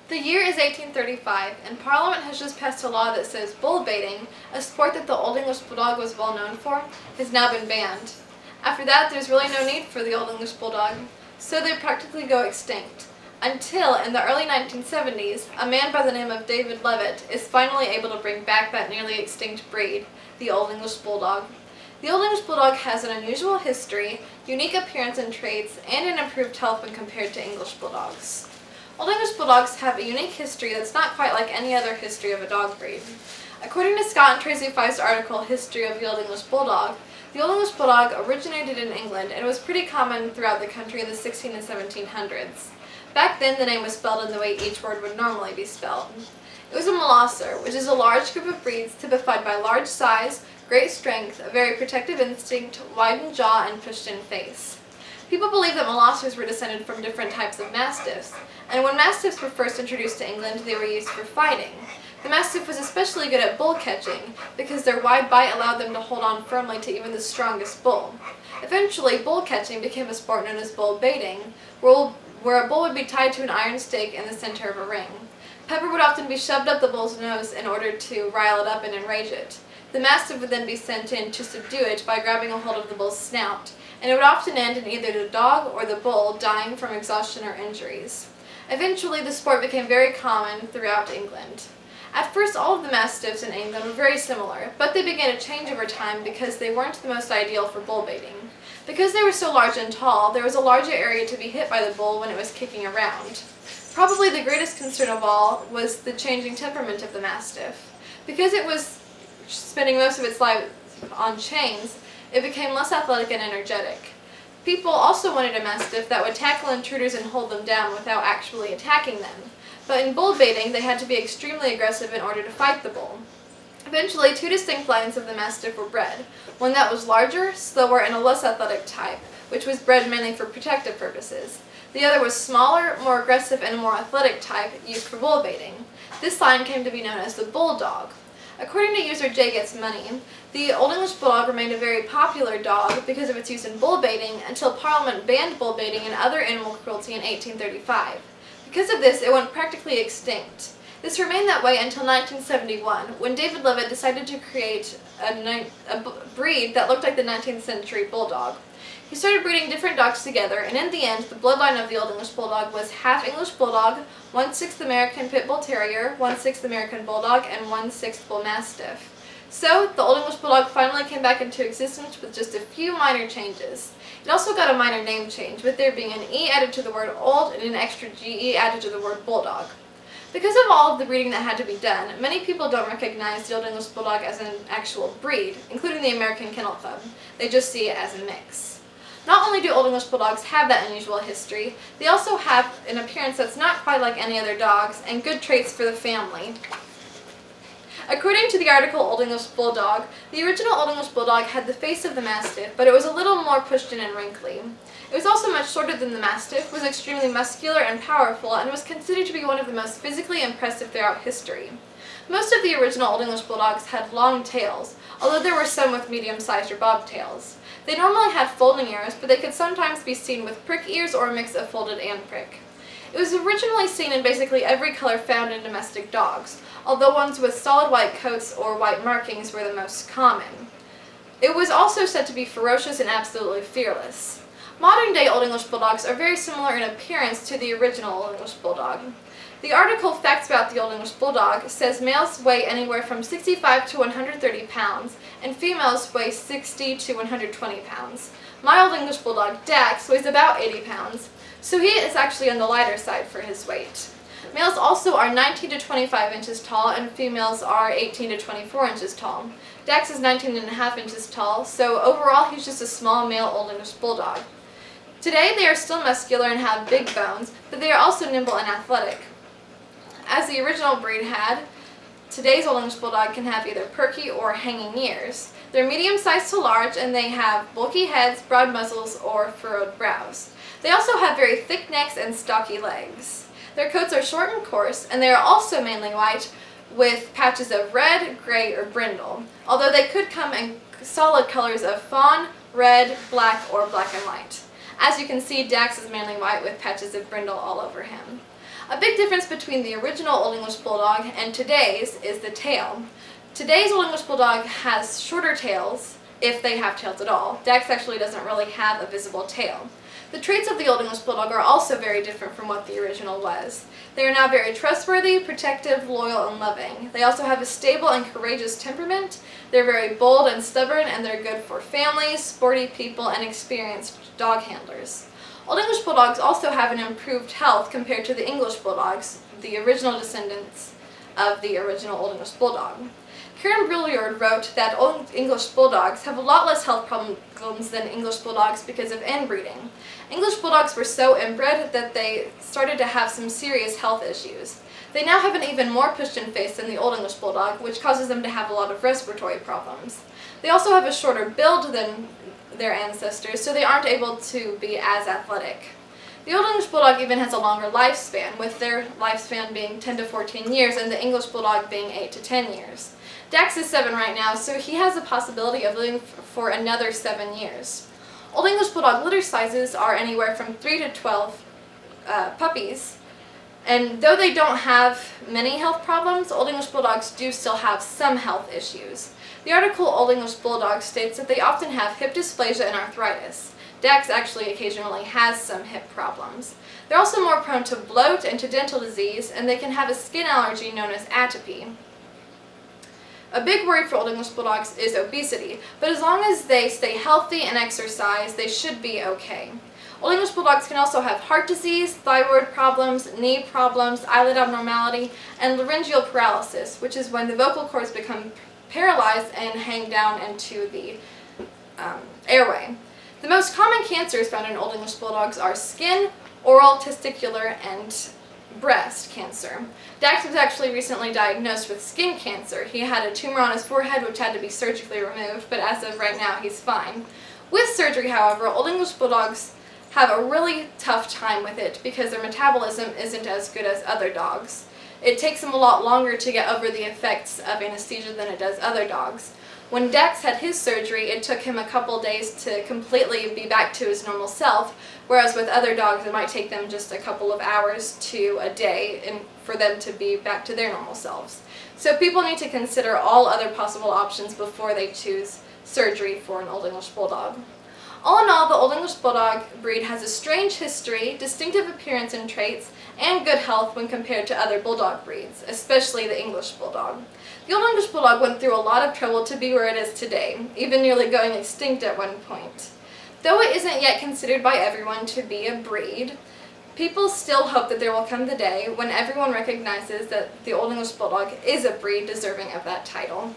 The year is 1835, and Parliament has just passed a law that says bull baiting, a sport that the Old English Bulldog was well known for, has now been banned. After that, there's really no need for the Old English Bulldog, so they practically go extinct. Until, in the early 1970s, a man by the name of David Levitt is finally able to bring back that nearly extinct breed, the Old English Bulldog. The Old English Bulldog has an unusual history, unique appearance and traits, and an improved health when compared to English Bulldogs. Old English Bulldogs have a unique history that's not quite like any other history of a dog breed. According to Scott and Tracy Feist's article, History of the Old English Bulldog, the Old English Bulldog originated in England and was pretty common throughout the country in the 1600s and 1700s. Back then, the name was spelled in the way each word would normally be spelled. It was a molosser, which is a large group of breeds typified by large size, great strength, a very protective instinct, widened jaw, and pushed-in face. People believe that molossers were descended from different types of mastiffs, and when mastiffs were first introduced to England, they were used for fighting. The mastiff was especially good at bull catching because their wide bite allowed them to hold on firmly to even the strongest bull. Eventually, bull catching became a sport known as bull baiting, where a bull would be tied to an iron stake in the center of a ring. Pepper would often be shoved up the bull's nose in order to rile it up and enrage it. The mastiff would then be sent in to subdue it by grabbing a hold of the bull's snout, and it would often end in either the dog or the bull dying from exhaustion or injuries. Eventually, the sport became very common throughout England. At first, all of the mastiffs in England were very similar, but they began to change over time because they weren't the most ideal for bull baiting. Because they were so large and tall, there was a larger area to be hit by the bull when it was kicking around. Probably the greatest concern of all was the changing temperament of the mastiff. Because it was spending most of its life on chains, it became less athletic and energetic. People also wanted a mastiff that would tackle intruders and hold them down without actually attacking them. But in bull baiting, they had to be extremely aggressive in order to fight the bull. Eventually, two distinct lines of the mastiff were bred, one that was larger, slower, and a less athletic type, which was bred mainly for protective purposes. The other was smaller, more aggressive, and a more athletic type used for bull baiting. This line came to be known as the Bulldog. According to user Jay Gets Money, the Old English Bulldog remained a very popular dog because of its use in bull baiting until Parliament banned bull baiting and other animal cruelty in 1835. Because of this, it went practically extinct. This remained that way until 1971, when David Levitt decided to create a breed that looked like the 19th century Bulldog. He started breeding different dogs together, and in the end, the bloodline of the Old English Bulldog was half English Bulldog, 1/6 American Pit Bull Terrier, 1/6 American Bulldog, and 1/6 Bull Mastiff. So, the Old English Bulldog finally came back into existence with just a few minor changes. It also got a minor name change, with there being an E added to the word old and an extra GE added to the word bulldog. Because of all of the breeding that had to be done, many people don't recognize the Old English Bulldog as an actual breed, including the American Kennel Club. They just see it as a mix. Not only do Old English Bulldogs have that unusual history, they also have an appearance that's not quite like any other dogs and good traits for the family. According to the article Old English Bulldog, the original Old English Bulldog had the face of the Mastiff, but it was a little more pushed in and wrinkly. It was also much shorter than the Mastiff, was extremely muscular and powerful, and was considered to be one of the most physically impressive throughout history. Most of the original Old English Bulldogs had long tails, although there were some with medium-sized or bobtails. They normally had folding ears, but they could sometimes be seen with prick ears or a mix of folded and prick. It was originally seen in basically every color found in domestic dogs, although ones with solid white coats or white markings were the most common. It was also said to be ferocious and absolutely fearless. Modern-day Old English Bulldogs are very similar in appearance to the original Old English Bulldog. The article Facts About the Old English Bulldog says males weigh anywhere from 65 to 130 pounds, and females weigh 60 to 120 pounds. My Old English Bulldog, Dax, weighs about 80 pounds, so he is actually on the lighter side for his weight. Males also are 19 to 25 inches tall, and females are 18 to 24 inches tall. Dax is 19.5 inches tall, so overall he's just a small male Old English Bulldog. Today they are still muscular and have big bones, but they are also nimble and athletic. As the original breed had, today's Old English Bulldog can have either perky or hanging ears. They're medium-sized to large, and they have bulky heads, broad muzzles, or furrowed brows. They also have very thick necks and stocky legs. Their coats are short and coarse, and they are also mainly white, with patches of red, gray, or brindle, although they could come in solid colors of fawn, red, black, or black and white. As you can see, Dax is mainly white with patches of brindle all over him. A big difference between the original Old English Bulldog and today's is the tail. Today's Old English Bulldog has shorter tails, if they have tails at all. Dax actually doesn't really have a visible tail. The traits of the Old English Bulldog are also very different from what the original was. They are now very trustworthy, protective, loyal, and loving. They also have a stable and courageous temperament. They're very bold and stubborn, and they're good for families, sporty people, and experienced dog handlers. Old English Bulldogs also have an improved health compared to the English Bulldogs, the original descendants of the original Old English Bulldog. Karen Brilliard wrote that Old English Bulldogs have a lot less health problems than English Bulldogs because of inbreeding. English Bulldogs were so inbred that they started to have some serious health issues. They now have an even more pushed-in face than the Old English Bulldog, which causes them to have a lot of respiratory problems. They also have a shorter build than their ancestors, so they aren't able to be as athletic. The Old English Bulldog even has a longer lifespan, with their lifespan being 10 to 14 years and the English Bulldog being 8 to 10 years. Dax is 7 right now, so he has the possibility of living for another 7 years. Old English Bulldog litter sizes are anywhere from 3 to 12 puppies, and though they don't have many health problems, Old English Bulldogs do still have some health issues. The article Old English Bulldog states that they often have hip dysplasia and arthritis. Dax actually occasionally has some hip problems. They're also more prone to bloat and to dental disease, and they can have a skin allergy known as atopy. A big worry for Old English Bulldogs is obesity, but as long as they stay healthy and exercise, they should be okay. Old English Bulldogs can also have heart disease, thyroid problems, knee problems, eyelid abnormality, and laryngeal paralysis, which is when the vocal cords become paralyzed and hang down into the airway. The most common cancers found in Old English Bulldogs are skin, oral, testicular, and breast cancer. Dax was actually recently diagnosed with skin cancer. He had a tumor on his forehead which had to be surgically removed, but as of right now he's fine. With surgery, however, Old English Bulldogs have a really tough time with it because their metabolism isn't as good as other dogs. It takes them a lot longer to get over the effects of anesthesia than it does other dogs. When Dax had his surgery, it took him a couple days to completely be back to his normal self, whereas with other dogs it might take them just a couple of hours to a day for them to be back to their normal selves. So people need to consider all other possible options before they choose surgery for an Old English Bulldog. All in all, the Old English Bulldog breed has a strange history, distinctive appearance and traits, and good health when compared to other Bulldog breeds, especially the English Bulldog. The Old English Bulldog went through a lot of trouble to be where it is today, even nearly going extinct at one point. Though it isn't yet considered by everyone to be a breed, people still hope that there will come the day when everyone recognizes that the Old English Bulldog is a breed deserving of that title.